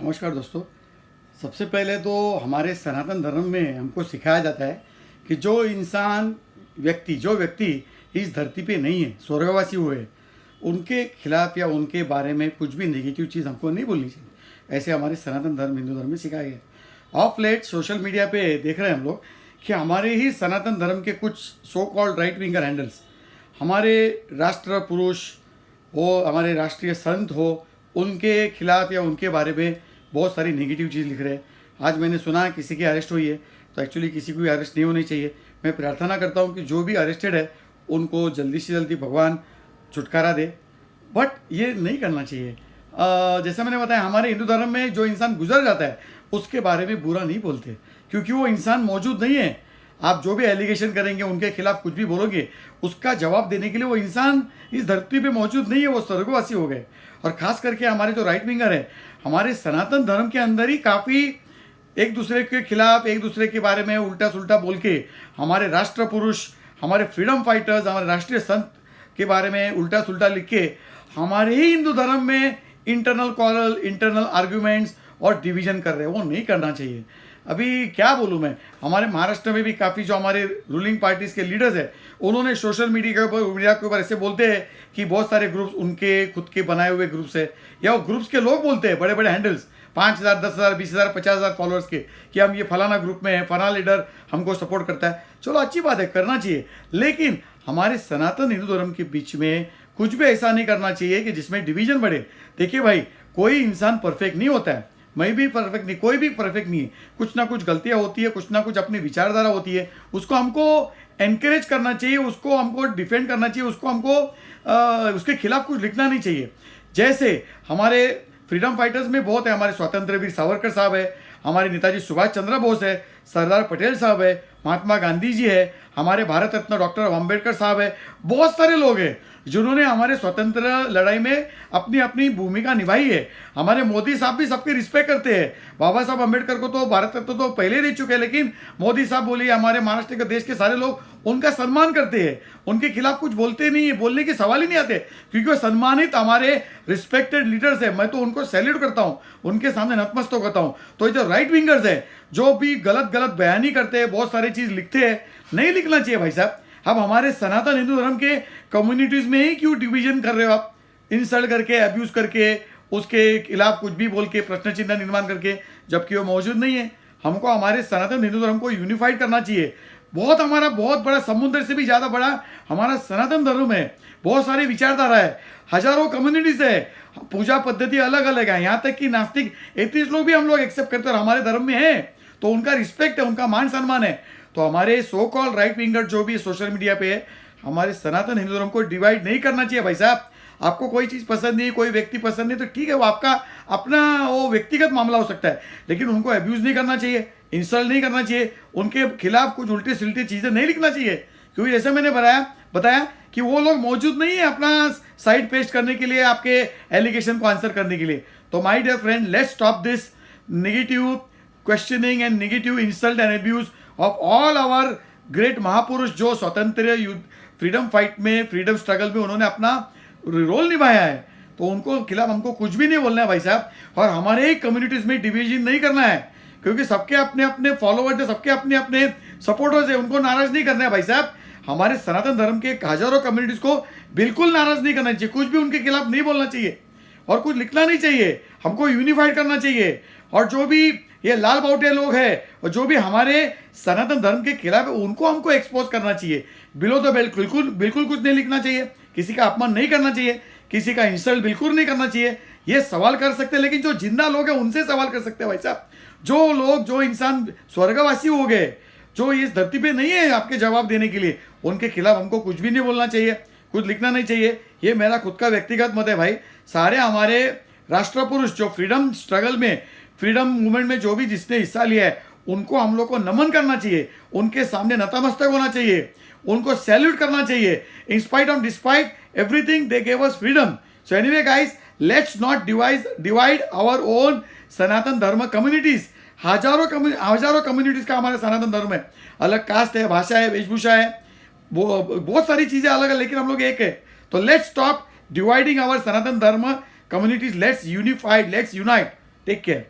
नमस्कार दोस्तों। सबसे पहले तो हमारे सनातन धर्म में हमको सिखाया जाता है कि जो व्यक्ति इस धरती पे नहीं है, स्वर्गवासी हुए, उनके खिलाफ या उनके बारे में कुछ भी नेगेटिव चीज़ हमको नहीं बोलनी चाहिए। ऐसे हमारे सनातन धर्म, हिंदू धर्म में सिखाया गया। ऑफ लेट सोशल मीडिया पे देख रहे हैं हम लोग कि हमारे ही सनातन धर्म के कुछ so called right winger handles हमारे राष्ट्र पुरुष हो, हमारे राष्ट्रीय संत हो, उनके खिलाफ या उनके बारे में बहुत सारी नेगेटिव चीज़ लिख रहे हैं। आज मैंने सुना किसी की अरेस्ट हुई है, तो एक्चुअली किसी को अरेस्ट नहीं होनी चाहिए। मैं प्रार्थना करता हूँ कि जो भी अरेस्टेड है उनको जल्दी से जल्दी भगवान छुटकारा दे, बट ये नहीं करना चाहिए। जैसा मैंने बताया, हमारे हिंदू धर्म में जो इंसान गुजर जाता है उसके बारे में बुरा नहीं बोलते, क्योंकि वो इंसान मौजूद नहीं है। आप जो भी एलिगेशन करेंगे, उनके खिलाफ कुछ भी बोलोगे, उसका जवाब देने के लिए वो इंसान इस धरती पे मौजूद नहीं है, वो स्वर्गवासी हो गए। और ख़ास करके हमारे जो राइट विंगर है, हमारे सनातन धर्म के अंदर ही काफ़ी एक दूसरे के खिलाफ, एक दूसरे के बारे में उल्टा सुल्टा बोल के हमारे राष्ट्र पुरुष, हमारे फ्रीडम फाइटर्स, हमारे राष्ट्रीय संत के बारे में उल्टा सुल्टा लिख के हमारे ही हिंदू धर्म में इंटरनल कॉरल, इंटरनल आर्ग्यूमेंट्स और डिवीजन कर रहे हैं। वो नहीं करना चाहिए। अभी क्या बोलूँ मैं, हमारे महाराष्ट्र में भी काफ़ी जो हमारे रूलिंग पार्टीज के लीडर्स हैं, उन्होंने सोशल मीडिया के ऊपर ऐसे बोलते हैं कि बहुत सारे ग्रुप्स उनके खुद के बनाए हुए ग्रुप्स है, या वो ग्रुप्स के लोग बोलते हैं, बड़े बड़े हैंडल्स 5,000, 10,000, 20,000, 50,000 फॉलोअर्स के, कि हम ये फलाना ग्रुप में हैं, फलाना लीडर हमको सपोर्ट करता है। चलो अच्छी बात है, करना चाहिए, लेकिन हमारे सनातन हिंदू धर्म के बीच में कुछ भी ऐसा नहीं करना चाहिए कि जिसमें डिवीजन बढ़े। देखिए भाई, कोई इंसान परफेक्ट नहीं होता है, मैं भी परफेक्ट नहीं, कोई भी परफेक्ट नहीं है। कुछ ना कुछ गलतियां होती है, कुछ ना कुछ अपनी विचारधारा होती है, उसको हमको एनकरेज करना चाहिए, उसको हमको डिफेंड करना चाहिए, उसको हमको उसके खिलाफ कुछ लिखना नहीं चाहिए। जैसे हमारे फ्रीडम फाइटर्स में बहुत है, हमारे स्वतंत्र वीर सावरकर साहब है, हमारे नेताजी सुभाष चंद्र बोस है, सरदार पटेल साहब है, महात्मा गांधी जी है, हमारे भारत रत्न डॉक्टर अम्बेडकर साहब है। बहुत सारे लोग हैं जिन्होंने हमारे स्वतंत्र लड़ाई में अपनी अपनी भूमिका निभाई है। हमारे मोदी साहब भी सबके रिस्पेक्ट करते हैं। बाबा साहब अम्बेडकर को तो भारत रत्न तो पहले दे चुके हैं, लेकिन मोदी साहब बोलिए, हमारे महाराष्ट्र के देश के सारे लोग उनका सम्मान करते हैं, उनके खिलाफ कुछ बोलते नहीं है, बोलने के सवाल ही नहीं आते, क्योंकि वो सम्मानित हमारे रिस्पेक्टेड लीडर्स है। मैं तो उनको सैल्यूट करता हूँ, उनके सामने नतमस्तक होता हूँ। तो ये जो राइट विंगर्स है, जो भी गलत गलत बयानी करते हैं, बहुत सारी चीज़ लिखते हैं, नहीं लिखना चाहिए भाई साहब। अब हमारे सनातन हिंदू धर्म के कम्युनिटीज़ में ही क्यों डिवीजन कर रहे हो आप, इंसल्ट करके, अब्यूज़ करके, उसके खिलाफ कुछ भी बोल के, प्रश्न चिन्ह निर्माण करके, जबकि वो मौजूद नहीं है। हमको हमारे सनातन हिंदू धर्म को यूनिफाइड करना चाहिए। हमारा बहुत बड़ा, समुद्र से भी ज़्यादा बड़ा हमारा सनातन धर्म है। बहुत सारी विचारधारा है, हजारों कम्युनिटीज़ है, पूजा पद्धति अलग अलग है, यहाँ तक कि नास्तिक एथिस्ट लोग भी हम लोग एक्सेप्ट करते हैं और हमारे धर्म में है, तो उनका रिस्पेक्ट है, उनका मान सम्मान है। तो हमारे सो कॉल राइट विंगर जो भी सोशल मीडिया पे है, हमारे सनातन हिंदू धर्म को डिवाइड नहीं करना चाहिए भाई साहब। आपको कोई चीज़ पसंद नहीं, कोई व्यक्ति पसंद नहीं, तो ठीक है, वो आपका अपना वो व्यक्तिगत मामला हो सकता है, लेकिन उनको अब्यूज़ नहीं करना चाहिए, इंसल्ट नहीं करना चाहिए, उनके खिलाफ कुछ उल्टी सिल्टी चीज़ें नहीं लिखना चाहिए, क्योंकि जैसे मैंने बताया कि वो लोग मौजूद नहीं है अपना साइड पेस्ट करने के लिए, आपके एलिगेशन को आंसर करने के लिए। तो my dear friend, let's stop this negative questioning and negative insult and abuse of all our great महापुरुष, जो स्वतंत्र युद्ध, फ्रीडम फाइट में, फ्रीडम स्ट्रगल में उन्होंने अपना रोल निभाया है। तो उनको खिलाफ हमको कुछ भी नहीं बोलना है भाई साहब, और हमारे ही कम्युनिटीज़ में डिवीजन नहीं करना है, क्योंकि सबके अपने अपने फॉलोवर्स है, सबके अपने अपने सपोर्टर्स है, उनको नाराज़ नहीं करना है भाई साहब। हमारे सनातन धर्म के हजारों कम्युनिटीज़ को बिल्कुल नाराज़ नहीं करना चाहिए, कुछ भी उनके खिलाफ नहीं बोलना चाहिए और कुछ लिखना नहीं चाहिए। हमको यूनिफाइड करना चाहिए। और जो भी ये लाल बाउटे लोग हैं और जो भी हमारे सनातन धर्म के खिलाफ है, उनको हमको एक्सपोज करना चाहिए। बिलो द बेल्ट बिल्कुल कुछ नहीं लिखना चाहिए, किसी का अपमान नहीं करना चाहिए, किसी का इंसल्ट बिल्कुल नहीं करना चाहिए। ये सवाल कर सकते हैं, लेकिन जो जिंदा लोग हैं उनसे सवाल कर सकते हैं भाई साहब। जो इंसान स्वर्गवासी हो गए, जो इस धरती पे नहीं है आपके जवाब देने के लिए, उनके खिलाफ हमको कुछ भी नहीं बोलना चाहिए, कुछ लिखना नहीं चाहिए। ये मेरा खुद का व्यक्तिगत मत है भाई। सारे हमारे राष्ट्र पुरुष जो फ्रीडम स्ट्रगल में, फ्रीडम मूवमेंट में जो भी जिसने हिस्सा लिया है, उनको हम लोग को नमन करना चाहिए, उनके सामने नतमस्तक होना चाहिए, उनको सैल्यूट करना चाहिए। In spite of despite everything they gave us freedom. So anyway guys, let's not divide our own Sanatan Dharma communities. हजारों कम्युनिटीज का हमारा सनातन धर्म है, अलग कास्ट है, भाषा है, वेशभूषा है, बहुत सारी चीजें अलग है, लेकिन हम लोग एक है। तो लेट्स स्टॉप डिवाइडिंग आवर सनातन धर्म communities. Let's unite. Take care.